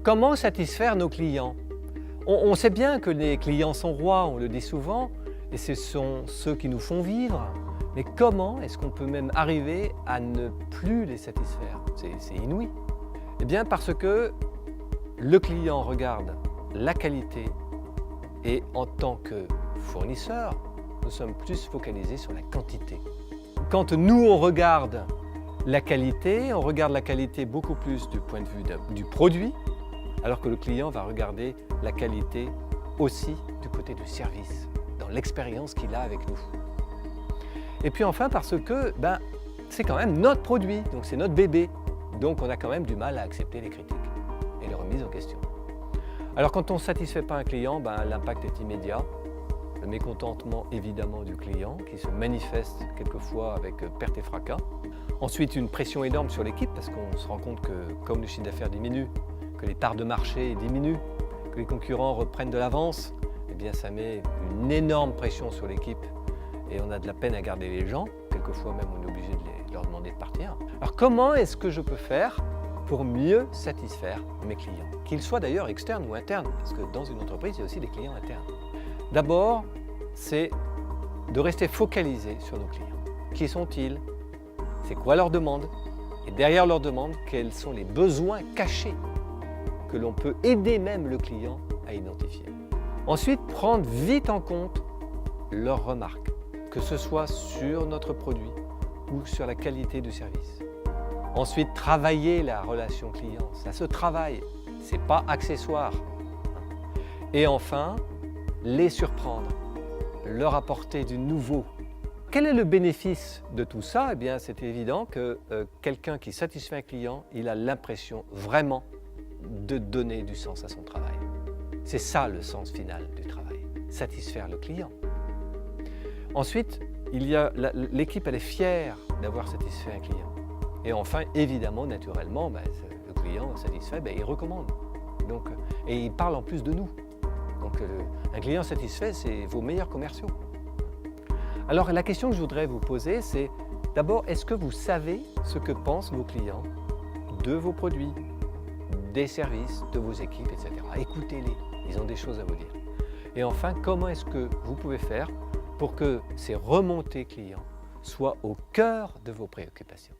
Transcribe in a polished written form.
Comment satisfaire nos clients? On sait bien que les clients sont rois, on le dit souvent, et ce sont ceux qui nous font vivre. Mais comment est-ce qu'on peut même arriver à ne plus les satisfaire? C'est inouï. Eh bien parce que le client regarde la qualité et en tant que fournisseur, nous sommes plus focalisés sur la quantité. Quand nous on regarde la qualité beaucoup plus du point de vue du produit, alors que le client va regarder la qualité aussi du côté du service, dans l'expérience qu'il a avec nous. Et puis enfin parce que c'est quand même notre produit, donc c'est notre bébé, donc on a quand même du mal à accepter les critiques et les remises en question. Alors quand on ne satisfait pas un client, l'impact est immédiat. Le mécontentement évidemment du client qui se manifeste quelquefois avec perte et fracas. Ensuite une pression énorme sur l'équipe parce qu'on se rend compte que comme le chiffre d'affaires diminue, que les parts de marché diminuent, que les concurrents reprennent de l'avance, eh bien ça met une énorme pression sur l'équipe et on a de la peine à garder les gens. Quelquefois même on est obligé de leur demander de partir. Alors comment est-ce que je peux faire pour mieux satisfaire mes clients? Qu'ils soient d'ailleurs externes ou internes, parce que dans une entreprise il y a aussi des clients internes. D'abord, c'est de rester focalisé sur nos clients. Qui sont-ils? C'est quoi leur demande? Et derrière leur demande, quels sont les besoins cachés que l'on peut aider même le client à identifier. Ensuite, prendre vite en compte leurs remarques, que ce soit sur notre produit ou sur la qualité du service. Ensuite, travailler la relation client. Ça se travaille, c'est pas accessoire. Et enfin, les surprendre, leur apporter du nouveau. Quel est le bénéfice de tout ça? Eh bien, c'est évident que quelqu'un qui satisfait un client, il a l'impression vraiment de donner du sens à son travail. C'est ça le sens final du travail, satisfaire le client. Ensuite, l'équipe elle est fière d'avoir satisfait un client. Et enfin, évidemment, naturellement, le client satisfait, il recommande. Donc, et il parle en plus de nous. Donc un client satisfait, c'est vos meilleurs commerciaux. Alors la question que je voudrais vous poser, c'est d'abord, est-ce que vous savez ce que pensent vos clients de vos produits, des services, de vos équipes, etc. Écoutez-les, ils ont des choses à vous dire. Et enfin, comment est-ce que vous pouvez faire pour que ces remontées clients soient au cœur de vos préoccupations?